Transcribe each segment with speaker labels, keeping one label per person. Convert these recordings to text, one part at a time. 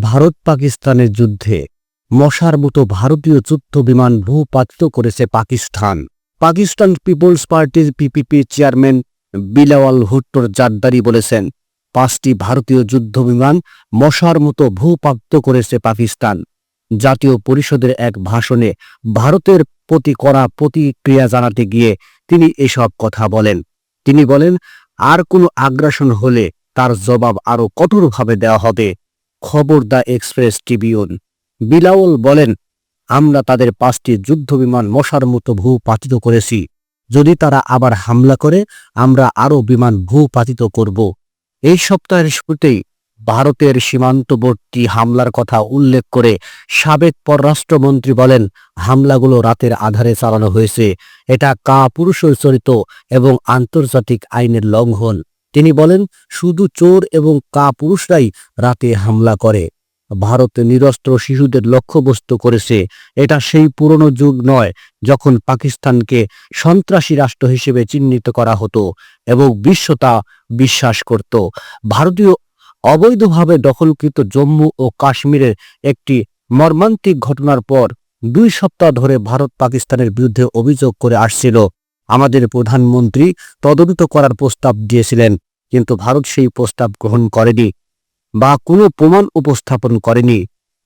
Speaker 1: ভারত পাকিস্তানের যুদ্ধে মশার মতো ভারতীয় যুদ্ধ বিমান ভূপাতিত করেছে পাকিস্তান। পাকিস্তান পিপলস পার্টির পিপিপি চেয়ারম্যান বিলাওয়াল ভুট্টোর জারদারি বলেছেন, 5টি ভারতীয় যুদ্ধ বিমান মশার মতো ভূপাতিত করেছে পাকিস্তান। জাতীয় পরিষদের এক ভাষণে ভারতের প্রতি কড়া প্রতিক্রিয়া জানাতে গিয়ে তিনি এসব কথা বলেন। তিনি বলেন, আর কোনো আগ্রাসন হলে তার জবাব আরও কঠোরভাবে দেওয়া হবে। খবর দ্য এক্সপ্রেস ট্রিবিউন। বিলাওয়াল বলেন, আমরা তাদের 5টি যুদ্ধবিমান মশার মতো ভূপাতিত করেছি। যদি তারা আবার হামলা করে আমরা আরও বিমান ভূপাতিত করব। এই সপ্তাহের শুরুতেই ভারতের সীমান্তবর্তী হামলার কথা উল্লেখ করে সাবেক পররাষ্ট্রমন্ত্রী বলেন, হামলাগুলো রাতের আধারে চালানো হয়েছে। এটা কাপুরুষোচিত এবং আন্তর্জাতিক আইনের লঙ্ঘন। তিনি বলেন, শুধু চোর এবং কাপুরুষরাই রাতে হামলা করে। ভারত নিরস্ত্র শিশুদের লক্ষ্যবস্তু করেছে। এটা সেই পুরনো যুগ নয় যখন পাকিস্তানকে সন্ত্রাসী রাষ্ট্র হিসেবে চিহ্নিত করা হতো এবং বিশ্ব তা বিশ্বাস করত। ভারতীয় অবৈধভাবে দখলকৃত জম্মু ও কাশ্মীরের একটি মর্মান্তিক ঘটনার পর 2 সপ্তাহ ধরে ভারত পাকিস্তানের বিরুদ্ধে অভিযোগ করে আসছিল। আমাদের প্রধানমন্ত্রী তদন্ত করার প্রস্তাব দিয়েছিলেন, কিন্তু ভারত সেই প্রস্তাব গ্রহণ করেনি বা কোনো প্রমাণ উপস্থাপন করেনি,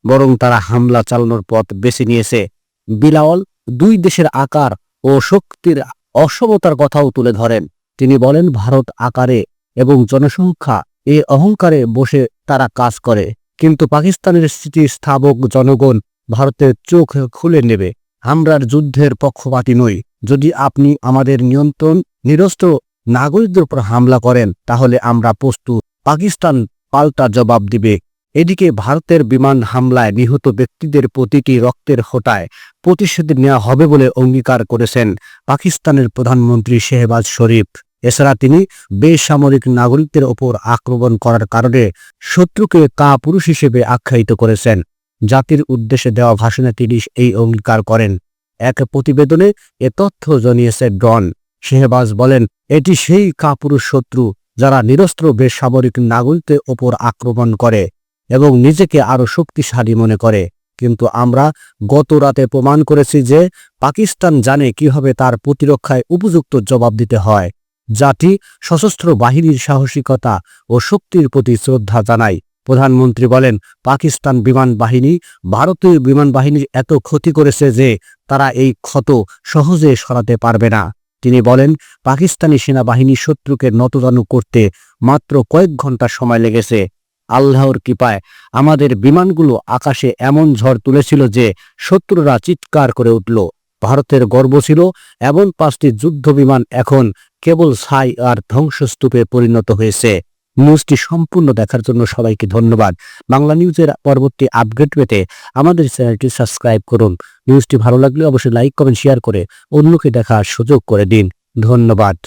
Speaker 1: বরং তারা হামলা চালানোর পথ বেছে নিয়েছে। বিলাওয়াল 2 দেশের আকার ও শক্তির অসমতার কথাও তুলে ধরেন। তিনি বলেন, ভারত আকারে এবং জনসংখ্যা এ অহংকারে বসে তারা কাজ করে, কিন্তু পাকিস্তানের স্থিতিস্থাপক জনগণ ভারতের চোখ খুলে নেবে। আমরা যুদ্ধের পক্ষপাতী নই। যদি আপনি আমাদের নিরস্ত্র নাগরিকদের উপর হামলা করেন তাহলে আমরা প্রস্তুত। পাকিস্তান পাল্টা জবাব দিবে। এদিকে ভারতের বিমান হামলায় নিহত ব্যক্তিদের প্রতিটি রক্তের ফোঁটায় প্রতিশোধ নেওয়া হবে বলে অঙ্গীকার করেছেন পাকিস্তানের প্রধানমন্ত্রী শেহবাজ শরীফ। এছাড়া তিনি বেসামরিক নাগরিকদের ওপর আক্রমণ করার কারণে শত্রুকে কাপুরুষ হিসেবে আখ্যায়িত করেছেন। জাতির উদ্দেশ্যে দেওয়া ভাষণে তিনি এই অঙ্গীকার করেন। এক প্রতিবেদনে এ তথ্য জানিয়েছে ডন। শেহবাজ বলেন, এটি সেই কাপুরুষ শত্রু যারা নিরস্ত্র বেসামরিক নাগরিকদের ওপর আক্রমণ করে এবং নিজেকে আরও শক্তিশালী মনে করে। কিন্তু আমরা গত রাতে প্রমাণ করেছি যে পাকিস্তান জানে কিভাবে তার প্রতিরক্ষায় উপযুক্ত জবাব দিতে হয়। জাতি সশস্ত্র বাহিনীর সাহসিকতা ও শক্তির প্রতি শ্রদ্ধা জানায়। প্রধানমন্ত্রী বলেন, পাকিস্তান বিমান বাহিনী ভারতীয় বিমান বাহিনীর এত ক্ষতি করেছে যে তারা এই ক্ষত সহজে সরাতে পারবে না। তিনি বলেন, পাকিস্তানি সেনাবাহিনী শত্রুকে নতজানু করতে মাত্র কয়েক ঘন্টা সময় লেগেছে। আল্লাহর কৃপায় আমাদের বিমানগুলো আকাশে এমন ঝড় তুলেছিল যে শত্রুরা চিৎকার করে উঠল। ভারতের গর্ব ছিল এমন 5টি যুদ্ধ বিমান এখন কেবল ছাই আর ধ্বংসস্তূপে পরিণত হয়েছে। নিউজটি সম্পূর্ণ দেখার জন্য সবাইকে ধন্যবাদ। বাংলা নিউজের পরবর্তী আপডেট পেতে আমাদের চ্যানেলটি সাবস্ক্রাইব করুন। নিউজটি ভালো লাগলে অবশ্যই লাইক, কমেন্ট, শেয়ার করে অন্যকে দেখার সুযোগ করে দিন। ধন্যবাদ।